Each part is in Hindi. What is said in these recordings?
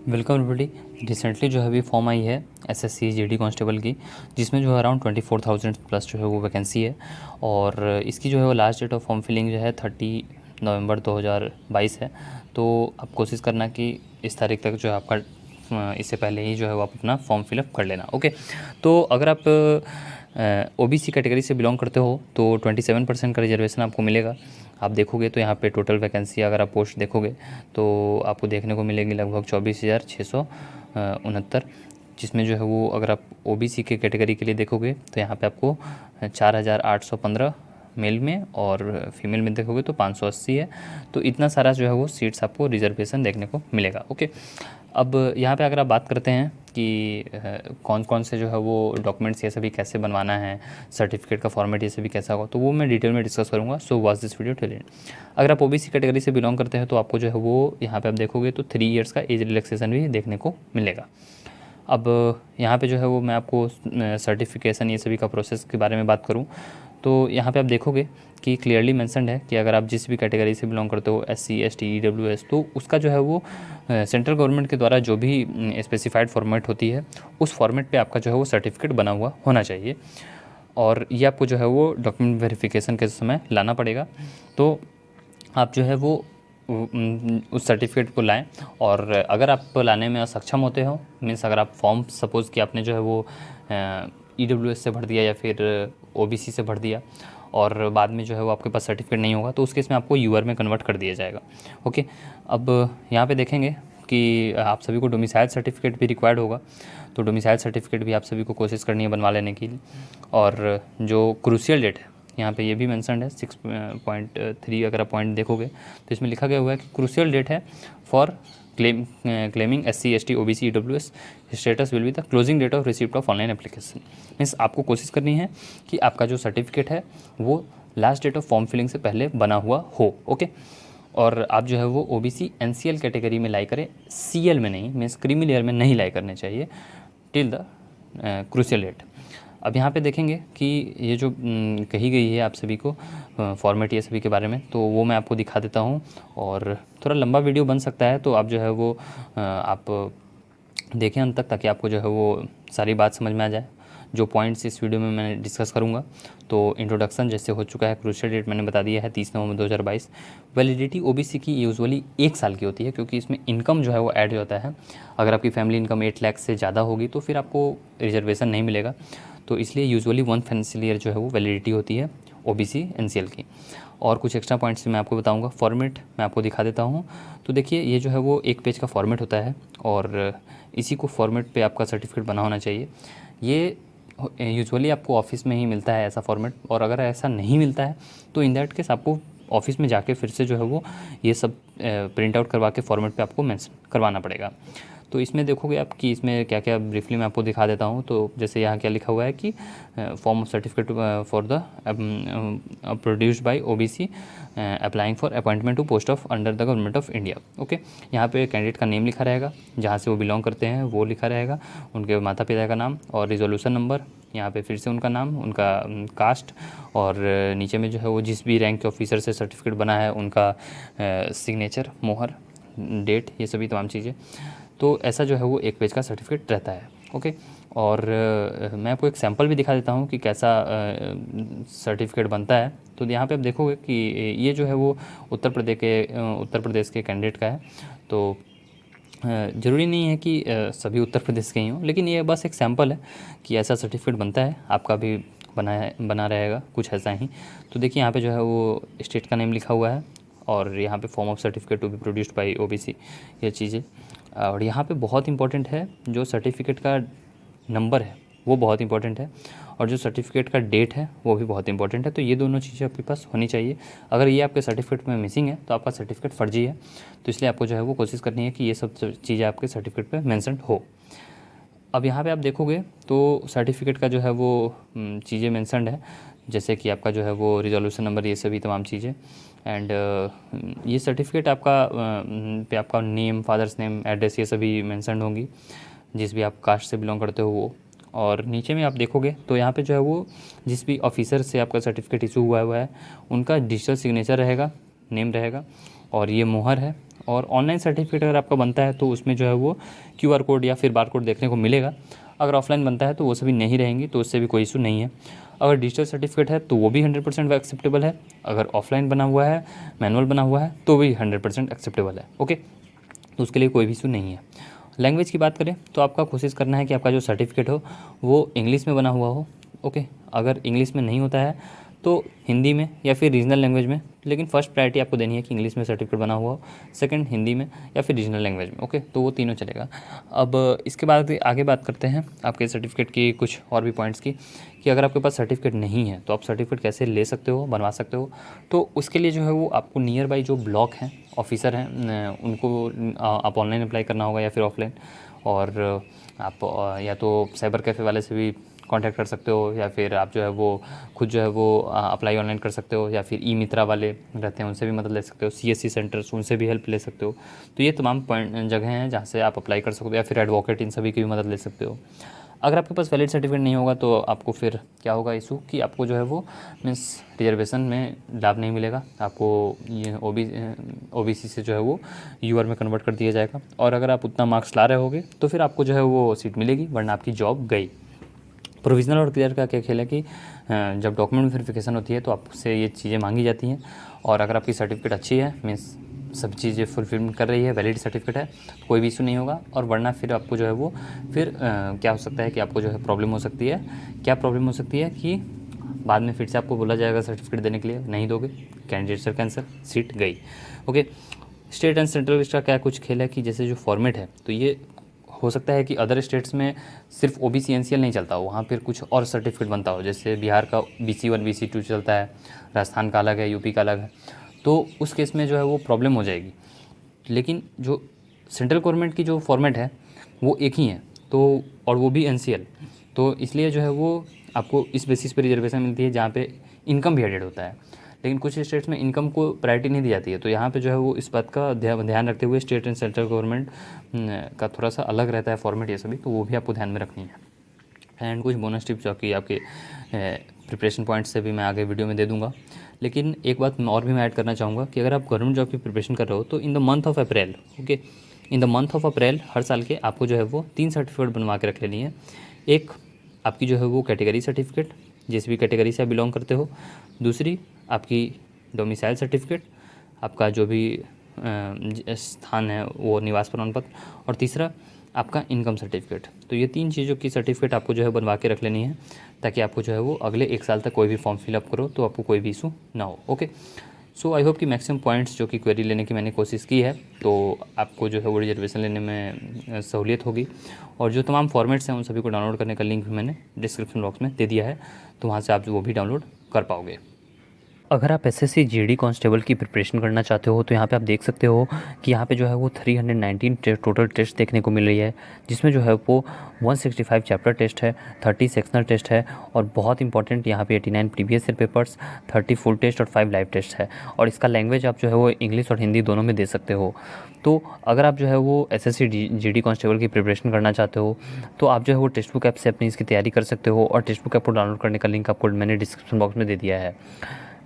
Welcome everybody. रिसेंटली जो है अभी फॉर्म आई है एसएससी जीडी कांस्टेबल की, जिसमें जो है अराउंड 24,000 प्लस जो है वो वैकेंसी है। और इसकी जो है वो last date of form filling जो है 30 नवंबर 2022 है। तो आप कोशिश करना कि इस तारीख तक जो है आपका इससे पहले ही जो है वो आप अपना फॉर्म फिलअप कर लेना। ओके, तो अगर आप ओबीसी कैटेगरी से बिलोंग करते हो तो 27% का रिजर्वेशन आपको मिलेगा। आप देखोगे तो यहाँ पे टोटल वैकेंसी अगर आप पोस्ट देखोगे तो आपको देखने को मिलेगी लगभग 24,669, जिसमें जो है वो अगर आप ओबीसी के कैटेगरी के लिए देखोगे तो यहाँ पे आपको 4,815 मेल में और फीमेल में देखोगे तो 580 है। तो इतना सारा जो है वो सीट्स आपको रिजर्वेशन देखने को मिलेगा। ओके, अब यहाँ पे अगर आप बात करते हैं कि कौन कौन से जो है वो डॉक्यूमेंट्स ये सभी कैसे बनवाना है, सर्टिफिकेट का फॉर्मेट ये सभी कैसा होगा, तो वो मैं डिटेल में डिस्कस करूँगा। So watch this video till and. अगर आप ओबीसी कैटेगरी से बिलोंग करते हैं तो आपको जो है वो यहाँ पे आप देखोगे तो 3 इयर्स का एज रिलैक्सेशन भी देखने को मिलेगा। अब यहाँ पे जो है वो मैं आपको सर्टिफिकेशन ये सभी का प्रोसेस के बारे में बात करूँ तो यहाँ पे आप देखोगे कि क्लियरली मेंशन्ड है कि अगर आप जिस भी कैटेगरी से बिलोंग करते हो, एससी, एसटी, ईडब्ल्यूएस, तो उसका जो है वो सेंट्रल गवर्नमेंट के द्वारा जो भी स्पेसिफाइड फॉर्मेट होती है उस फॉर्मेट पे आपका जो है वो सर्टिफिकेट बना हुआ होना चाहिए। और ये आपको जो है वो डॉक्यूमेंट वेरिफिकेशन के समय लाना पड़ेगा। तो आप जो है वो उस सर्टिफिकेट को लाएं। और अगर आप लाने में असक्षम होते हो, मीन्स अगर आप फॉर्म सपोज़ कि आपने जो है वो ईडब्ल्यूएस से भर दिया या फिर ओबीसी से भर दिया और बाद में जो है वो आपके पास सर्टिफिकेट नहीं होगा, तो उस केस में आपको यूआर में कन्वर्ट कर दिया जाएगा। ओके, अब यहाँ पे देखेंगे कि आप सभी को डोमिसाइल सर्टिफिकेट भी रिक्वायर्ड होगा, तो डोमिसाइल सर्टिफिकेट भी आप सभी को कोशिश करनी है बनवा लेने की। और जो क्रूशियल डेट है यहाँ पे ये भी मेंशन्ड है 6.3, अगर आप पॉइंट देखोगे तो इसमें लिखा गया हुआ है कि क्रूशियल डेट है for claiming SC, ST, OBC, EWS status will be the closing date of receipt of online application. Means आपको कोशिश करनी है कि आपका जो सर्टिफिकेट है वो last date of form filling से पहले बना हुआ हो। ओके, और आप जो है वो ओबीसी एनसीएल कैटेगरी में लाई करें, सीएल में नहीं, मीन्स क्रीमी लेयर में नहीं लाई करने चाहिए टिल द क्रूशियल डेट। अब यहाँ पे देखेंगे कि ये जो कही गई है आप सभी को फॉर्मेट ये सभी के बारे में, तो वो मैं आपको दिखा देता हूँ। और थोड़ा लंबा वीडियो बन सकता है, तो आप जो है वो आप देखें अंत तक, ताकि आपको जो है वो सारी बात समझ में आ जाए। जो पॉइंट्स इस वीडियो में मैं डिस्कस करूँगा, तो इंट्रोडक्शन जैसे हो चुका है, क्रूशियल डेट मैंने बता दिया है 30 नवंबर 2022। वैलिडिटी ओबीसी की यूजुअली 1 साल की होती है, क्योंकि इसमें इनकम जो है वो ऐड होता है। अगर आपकी फैमिली इनकम 8 लाख से ज़्यादा होगी तो फिर आपको रिजर्वेशन नहीं मिलेगा, तो इसलिए यूजुअली 1 फाइनेंशियल ईयर जो है वो वैलिडिटी होती है ओबीसी एनसीएल की। और कुछ एक्स्ट्रा पॉइंट्स मैं आपको बताऊंगा। फॉर्मेट मैं आपको दिखा देता हूँ। तो देखिए, ये जो है वो 1 पेज का फॉर्मेट होता है और इसी को फॉर्मेट पे आपका सर्टिफिकेट बना होना चाहिए। ये यूजुअली आपको ऑफिस में ही मिलता है ऐसा फॉर्मेट, और अगर ऐसा नहीं मिलता है तो इन दैट केस आपको ऑफिस में जाके फिर से जो है वो ये सब प्रिंट आउट करवा के फॉर्मेट पे आपको मेंशन करवाना पड़ेगा। तो इसमें देखोगे आप कि इसमें क्या क्या ब्रीफली मैं आपको दिखा देता हूँ। तो जैसे यहाँ क्या लिखा हुआ है कि form of certificate for the produced by OBC applying for appointment to post of under the government of India. Okay, यहाँ पे कैंडिडेट का नेम लिखा रहेगा, जहाँ से वो बिलोंग करते हैं वो लिखा रहेगा, उनके माता पिता का नाम और रिजोल्यूशन नंबर, यहाँ पे फिर से उनका नाम, उनका कास्ट, और नीचे में जो है वो जिस भी रैंक के ऑफिसर से सर्टिफिकेट बना है उनका सिग्नेचर, मोहर, डेट, ये सभी तमाम चीज़ें। तो ऐसा जो है वो 1 पेज का सर्टिफिकेट रहता है। ओके, और मैं आपको एक सैम्पल भी दिखा देता हूँ कि कैसा सर्टिफिकेट बनता है। तो यहाँ पे आप देखोगे कि ये जो है वो उत्तर प्रदेश के कैंडिडेट का है। तो ज़रूरी नहीं है कि सभी उत्तर प्रदेश के ही हों, लेकिन ये बस एक सैम्पल है कि ऐसा सर्टिफिकेट बनता है। आपका भी बना रहेगा कुछ ऐसा ही। तो देखिए, यहाँ पे जो है वो स्टेट का नेम लिखा हुआ है और यहाँ पे form of certificate to be produced by OBC, ये चीज़ें। और यहाँ पे बहुत इंपॉर्टेंट है, जो सर्टिफिकेट का नंबर है वो बहुत इंपॉर्टेंट है, और जो सर्टिफिकेट का डेट है वो भी बहुत इंपॉर्टेंट है। तो ये दोनों चीज़ें आपके पास होनी चाहिए। अगर ये आपके सर्टिफिकेट में मिसिंग है तो आपका सर्टिफिकेट फर्जी है। तो इसलिए आपको जो है वो कोशिश करनी है कि ये सब चीज़ें आपके सर्टिफिकेट पे मेंशन हो। अब यहाँ पे आप देखोगे तो सर्टिफिकेट का जो है वो चीज़ें मेंशन्ड है, जैसे कि आपका जो है वो रिजोल्यूशन नंबर, ये सभी तमाम चीज़ें। एंड ये सर्टिफिकेट आपका पे आपका नेम, फादर्स नेम, एड्रेस, ये सभी मेंशन्ड होंगी, जिस भी आप कास्ट से बिलोंग करते हो वो। और नीचे में आप देखोगे तो यहाँ पे जो है वो जिस भी ऑफिसर से आपका सर्टिफिकेट इशू हुआ है उनका डिजिटल सिग्नेचर रहेगा, नेम रहेगा, और ये मोहर है, और ऑनलाइन सर्टिफिकेट अगर आपका बनता है तो उसमें जो है वो QR कोड या फिर बार कोड देखने को मिलेगा। अगर ऑफलाइन बनता है तो वो सभी नहीं रहेंगी, तो उससे भी कोई इशू नहीं है। अगर डिजिटल सर्टिफिकेट है तो वो भी 100% एक्सेप्टेबल है। अगर ऑफलाइन बना हुआ है, मैनुअल बना हुआ है, तो भी 100% एक्सेप्टेबल है। ओके, तो उसके लिए कोई भी इशू नहीं है। लैंग्वेज की बात करें तो आपका कोशिश करना है कि आपका जो सर्टिफिकेट हो वो इंग्लिश में बना हुआ हो। ओके, अगर इंग्लिश में नहीं होता है तो हिंदी में या फिर रीजनल लैंग्वेज में, लेकिन फर्स्ट प्रायोरिटी आपको देनी है कि इंग्लिश में सर्टिफिकेट बना हुआ हो, सेकंड हिंदी में या फिर रीजनल लैंग्वेज में। ओके, तो वो तीनों चलेगा। अब इसके बाद आगे बात करते हैं आपके सर्टिफिकेट की कुछ और भी पॉइंट्स की, कि अगर आपके पास सर्टिफिकेट नहीं है तो आप सर्टिफिकेट कैसे ले सकते हो, बनवा सकते हो। तो उसके लिए जो है वो आपको नियर बाई जो ब्लॉक हैं, ऑफिसर हैं, उनको आप ऑनलाइन अप्लाई करना होगा या फिर ऑफलाइन। और आप या तो साइबर कैफ़े वाले से भी कांटेक्ट कर सकते हो, या फिर आप जो है वो खुद जो है वो अप्लाई ऑनलाइन कर सकते हो, या फिर ई मित्रा वाले रहते हैं उनसे भी मदद ले सकते हो, CSC सेंटर्स उनसे भी हेल्प ले सकते हो। तो ये तमाम पॉइंट जगह हैं जहाँ से आप अप्लाई कर सकते हो, या फिर एडवोकेट, इन सभी की भी मदद ले सकते हो। अगर आपके पास वैलिड सर्टिफिकेट नहीं होगा तो आपको फिर क्या होगा इशू, कि आपको जो है वो मीन्स रिजर्वेशन में लाभ नहीं मिलेगा, आपको ये OBC से जो है वो UR में कन्वर्ट कर दिया जाएगा। और अगर आप उतना मार्क्स ला रहे होगे तो फिर आपको जो है वो सीट मिलेगी, वरना आपकी जॉब गई। प्रोविज़नल और क्लियर का क्या खेल है कि जब डॉक्यूमेंट वेरिफिकेशन होती है तो आपसे ये चीज़ें मांगी जाती हैं, और अगर आपकी सर्टिफिकेट अच्छी है, मीन्स सब चीज़ें फुलफिल कर रही है, वैलिड सर्टिफिकेट है, तो कोई भी इशू नहीं होगा। और वरना फिर आपको जो है वो फिर क्या हो सकता है कि आपको जो है प्रॉब्लम हो सकती है। क्या प्रॉब्लम हो सकती है कि बाद में फिर से आपको बोला जाएगा सर्टिफिकेट देने के लिए, नहीं दोगे, कैंडिडेट सर कैंसिल, सीट गई। Okay, state and central list का क्या कुछ खेल है कि जैसे जो फॉर्मेट है, तो ये हो सकता है कि अदर स्टेट्स में सिर्फ OBC NCL नहीं चलता हो, वहाँ फिर कुछ और सर्टिफिकेट बनता हो। जैसे बिहार का BC1 BC2 चलता है, राजस्थान का अलग है, यूपी का अलग है, तो उस केस में जो है वो प्रॉब्लम हो जाएगी। लेकिन जो सेंट्रल गवर्नमेंट की जो फॉर्मेट है वो एक ही है, तो और वो भी NCL, तो इसलिए जो है वो आपको इस बेसिस पे रिजर्वेशन मिलती है जहाँ पे इनकम भी एडेड होता है। लेकिन कुछ स्टेट्स में इनकम को प्रायोरिटी नहीं दी जाती है, तो यहाँ पे जो है वो इस बात का ध्यान रखते हुए स्टेट एंड सेंट्रल गवर्नमेंट का थोड़ा सा अलग रहता है फॉर्मेट ये सभी, तो वो भी आपको ध्यान में रखनी है। एंड कुछ बोनस टिप्स जो कि आपके प्रिपरेशन पॉइंट से भी मैं आगे वीडियो में दे दूँगा। लेकिन एक बात और भी मैं ऐड करना चाहूँगा कि अगर आप गवर्नमेंट जॉब की प्रिपरेशन कर रहे हो तो in the month of April, okay, in the month of April हर साल के आपको जो है वो 3 सर्टिफिकेट बनवा के रख लेनी है। एक आपकी जो है वो कैटेगरी सर्टिफिकेट, जिस भी कैटेगरी से आप बिलोंग करते हो। दूसरी आपकी डोमिसाइल सर्टिफिकेट, आपका जो भी स्थान है वो निवास प्रमाण पत्र। और तीसरा आपका इनकम सर्टिफिकेट। तो ये 3 चीज़ों की सर्टिफिकेट आपको जो है बनवा के रख लेनी है, ताकि आपको जो है वो अगले 1 साल तक कोई भी फॉर्म फिलअप करो तो आपको कोई भी इशू ना हो। ओके, सो आई होप कि मैक्सिमम पॉइंट्स जो कि क्वेरी लेने की मैंने कोशिश की है, तो आपको जो है वो रिजर्वेशन लेने में सहूलियत होगी। और जो तमाम फॉर्मेट्स हैं उन सभी को डाउनलोड करने का लिंक भी मैंने डिस्क्रिप्शन बॉक्स में दे दिया है, तो वहाँ से आप वो भी डाउनलोड कर पाओगे। अगर आप SSC GD कांस्टेबल की प्रिपरेशन करना चाहते हो तो यहाँ पे आप देख सकते हो कि यहाँ पे जो है वो 319 टोटल टेस्ट देखने को मिल रही है, जिसमें जो है वो 165 चैप्टर टेस्ट है, 30 सेक्शनल टेस्ट है, और बहुत इंपॉर्टेंट यहाँ पे 89 previous year papers, 30 full test और 5 लाइव टेस्ट है। और इसका लैंग्वेज आप जो है वो इंग्लिश और हिंदी दोनों में दे सकते हो। तो अगर आप जो है वो SSC GD कांस्टेबल की प्रिपरेशन करना चाहते हो तो आप जो है वो टेक्स्ट बुक ऐप से अपनी इसकी तैयारी कर सकते हो, और टेक्स्ट बुक ऐप को डाउनलोड करने का लिंक आपको मैंने डिस्क्रिप्शन बॉक्स में दे दिया है।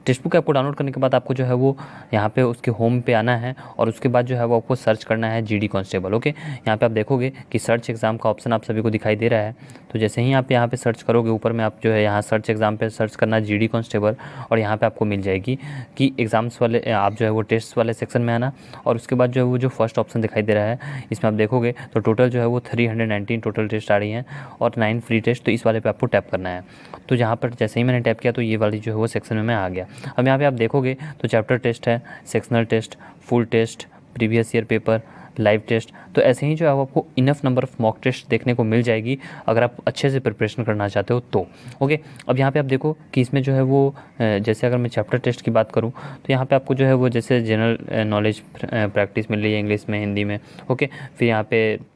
टेक्स्ट बुक ऐप को डाउनलोड करने के बाद आपको जो है वो यहाँ पे उसके होम पे आना है, और उसके बाद जो है वो आपको सर्च करना है GD कांस्टेबल। ओके, यहाँ पे आप देखोगे कि सर्च एग्ज़ाम का ऑप्शन आप सभी को दिखाई दे रहा है। तो जैसे ही आप यहाँ पे सर्च करोगे, ऊपर में आप जो है यहाँ सर्च एग्ज़ाम पे सर्च करना GD कांस्टेबल, और यहाँ पे आपको मिल जाएगी कि एग्ज़ाम्स वाले आप जो है वो टेस्ट वाले सेक्शन में आना। और उसके बाद जो है वो जो फर्स्ट ऑप्शन दिखाई दे रहा है, इसमें आप देखोगे तो टोटल जो है वो 319 टोटल टेस्ट आ रही हैं और 9 फ्री टेस्ट। तो इस वाले पे आपको टैप करना है। तो जहाँ पर जैसे ही मैंने टैप किया तो ये वाली जो है वो सेक्शन में मैं आ गया। अब यहाँ पे आप देखोगे तो चैप्टर टेस्ट है, sectional test, full test, previous year paper, live test. तो ऐसे ही जो है आपको enough number of mock test देखने को मिल जाएगी अगर आप अच्छे से प्रिपरेशन करना चाहते हो तो। ओके, अब यहाँ पे आप देखो कि इसमें जो है वो जैसे अगर मैं चैप्टर टेस्ट की बात करूँ तो यहाँ पे आपको जो है वो जैसे जनरल नॉलेज प्रैक्टिस मिल रही है इंग्लिश में, हिंदी में। ओके, फिर यहाँ पे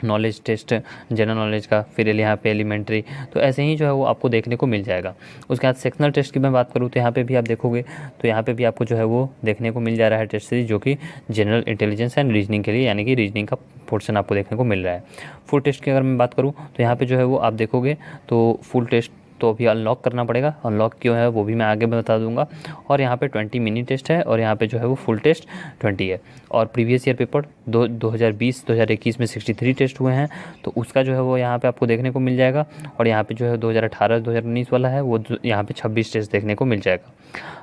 नॉलेज टेस्ट जनरल नॉलेज का, फिर यहाँ पे एलिमेंट्री। तो ऐसे ही जो है वो आपको देखने को मिल जाएगा। उसके बाद सेक्शनल टेस्ट की मैं बात करूँ तो यहाँ पे भी आप देखोगे तो यहाँ पे भी आपको जो है वो देखने को मिल जा रहा है टेस्ट सीरीज, जो कि जनरल इंटेलिजेंस एंड रीजनिंग के लिए, यानी कि रीजनिंग का पोर्शन आपको देखने को मिल रहा है। फुल टेस्ट की अगर मैं बात करूँ तो यहाँ पर जो है वो आप देखोगे तो फुल टेस्ट तो अभी अनलॉक करना पड़ेगा। अनलॉक क्यों है वो भी मैं आगे बता दूंगा। और यहाँ पे 20 मिनी टेस्ट है और यहाँ पे जो है वो फुल टेस्ट 20 है। और प्रीवियस ईयर पेपर 2020-2021 में 63 टेस्ट हुए हैं, तो उसका जो है वो यहाँ पे आपको देखने को मिल जाएगा। और यहाँ पे जो है 2018-2019 वाला है वो यहाँ पे 26 टेस्ट देखने को मिल जाएगा।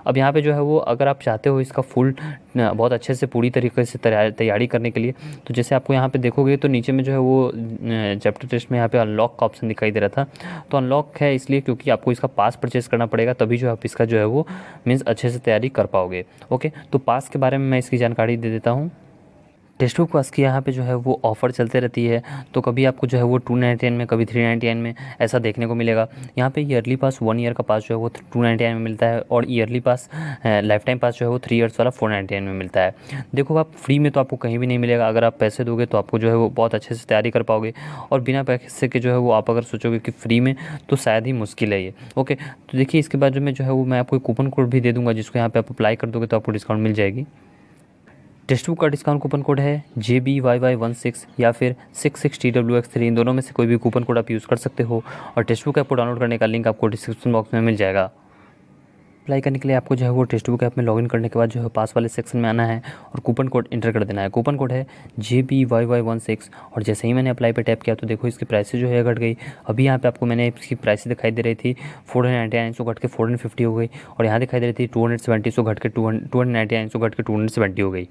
अब यहाँ पे जो है वो अगर आप चाहते हो इसका फुल बहुत अच्छे से पूरी तरीके से तैयारी करने के लिए, तो जैसे आपको यहाँ पे देखोगे तो नीचे में जो है वो चैप्टर टेस्ट में यहाँ पे अनलॉक का ऑप्शन दिखाई दे रहा था। तो अनलॉक है इसलिए क्योंकि आपको इसका पास परचेस करना पड़ेगा, तभी जो आप इसका जो है वो मीन्स अच्छे से तैयारी कर पाओगे। ओके, तो पास के बारे में मैं इसकी जानकारी दे देता हूँ। टेक्स्ट बुक पास की यहाँ पे जो है वो ऑफ़र चलते रहती है, तो कभी आपको जो है वो 299 में, कभी 399 में ऐसा देखने को मिलेगा। यहाँ पे ईयरली पास 1 ईयर का पास जो है वो 299 में मिलता है, और yearly pass life time pass जो है वो 3 ईयर्स वाला 499 में मिलता है। देखो आप फ्री में तो आपको कहीं भी नहीं मिलेगा, अगर आप पैसे दोगे तो आपको जो है वो बहुत अच्छे से तैयारी कर पाओगे, और बिना पैसे के जो है वो आप अगर सोचोगे कि फ्री में, तो शायद ही मुश्किल है ये। ओके, तो देखिए इसके बाद में जो है वो मैं आपको कूपन कोड भी दे दूँगा, जिसको यहाँ पर आप अप्लाई कर दोगे तो आपको डिस्काउंट मिल जाएगी। टेक्स्ट बुक का डिस्काउंट कूपन कोड है JBYY16 या फिर 66TWX3, इन दोनों में से कोई भी कूपन कोड आप यूज़ कर सकते हो। और टेक्स्ट बुक ऐप को डाउनलोड करने का लिंक आपको डिस्क्रिप्शन बॉक्स में मिल जाएगा। अप्लाई करने के लिए आपको जो है वो टेक्स्ट बुक ऐप में लॉगिन करने के बाद जो है पास वाले सेक्शन में आना है और कूपन कोड इंटर कर देना है। कूपन कोड है JBYY16, और जैसे ही मैंने अप्लाई पे टैप किया तो देखो इसकी प्राइस जो है घट गई। अभी यहाँ पे आपको मैंने इसकी प्राइस दिखाई दे रही थी 499 सो घट के 450 हो गई, और यहाँ दिखाई दे रही थी 270 सो घट के 299 सो घट के 270 हो गई।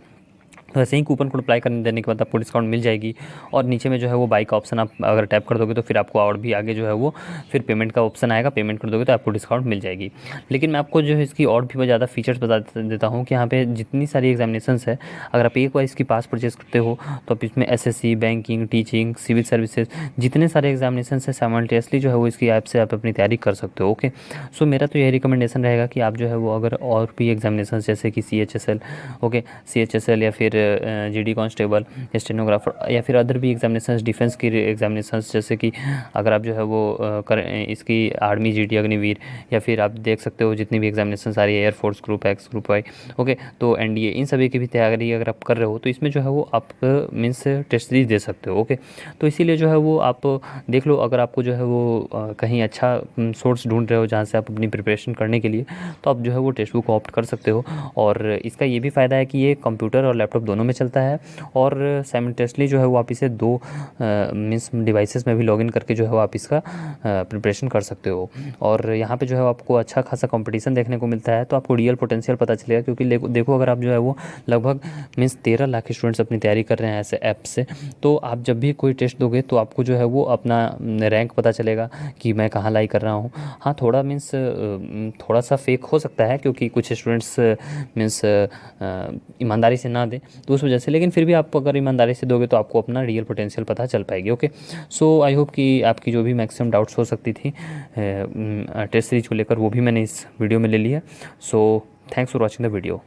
तो ऐसे ही कूपन कोड अप्लाई करने देने के बाद आपको डिस्काउंट मिल जाएगी। और नीचे में जो है वो बाई का ऑप्शन आप अगर टैप कर दोगे तो फिर आपको और भी आगे जो है वो फिर पेमेंट का ऑप्शन आएगा, पेमेंट कर दोगे तो आपको डिस्काउंट मिल जाएगी। लेकिन मैं आपको जो है इसकी और भी ज़्यादा फीचर्स बता देता हूँ कि यहाँ पे जितनी सारी एग्जामिनेशंस है, अगर आप एक बार इसकी पास परचेज करते हो तो आप इसमें SSC, banking, teaching, civil services, जितने सारे एग्जामिनेशन है साइमल्टेनियसली जो है वो इसकी ऐप से आप अपनी तैयारी कर सकते हो। ओके, सो मेरा तो यही रिकमेंडेशन रहेगा कि आप जो है वो अगर और भी एग्जामिनेशन जैसे कि CHSL, ओके CHSL या फिर GD कांस्टेबल, स्टेनोग्राफर, या फिर अदर भी एग्जामिनेशंस, डिफेंस की एग्जामिनेशंस, जैसे कि अगर आप जो है वो इसकी आर्मी, GD अग्निवीर, या फिर आप देख सकते हो जितनी भी एग्जामिनेशंस आ रही है air force, group X, group Y, okay, तो NDA, इन सभी की भी तैयारी अगर आप कर रहे हो तो इसमें जो है वो आप मीन्स टेस्ट सीरीज दे सकते हो। ओके, तो इसीलिए जो है वो आप देख लो, अगर आपको जो है वो कहीं अच्छा सोर्स ढूंढ रहे हो जहाँ से आप अपनी प्रिपरेशन करने के लिए, तो आप जो है वो टेक्स्ट बुक ऑप्ट कर सकते हो। और इसका ये भी फ़ायदा है कि ये कंप्यूटर और लैपटॉप दोनों में चलता है, और साइमल्टेनियसली जो है वो आप इसे दो मीन्स डिवाइसेस में भी लॉगिन करके जो है वो आप इसका प्रिपरेशन कर सकते हो। और यहाँ पे जो है आपको अच्छा खासा कंपटीशन देखने को मिलता है, तो आपको रियल पोटेंशियल पता चलेगा। क्योंकि देखो अगर आप जो है वो लगभग मीन्स 13 लाख स्टूडेंट्स अपनी तैयारी कर रहे हैं ऐसे ऐप से, तो आप जब भी कोई टेस्ट दोगे तो आपको जो है वो अपना रैंक पता चलेगा कि मैं कहाँ लाई कर रहा हूँ। हाँ, थोड़ा मीन्स थोड़ा सा फेक हो सकता है, क्योंकि कुछ स्टूडेंट्स मीन्स ईमानदारी से ना दें तो उस वजह से, लेकिन फिर भी आप अगर ईमानदारी से दोगे तो आपको अपना रियल पोटेंशियल पता चल पाएगी। ओके, सो आई होप कि आपकी जो भी मैक्सिमम डाउट्स हो सकती थी टेस्ट सीरीज को लेकर वो भी मैंने इस वीडियो में ले लिया। So thanks for watching the video.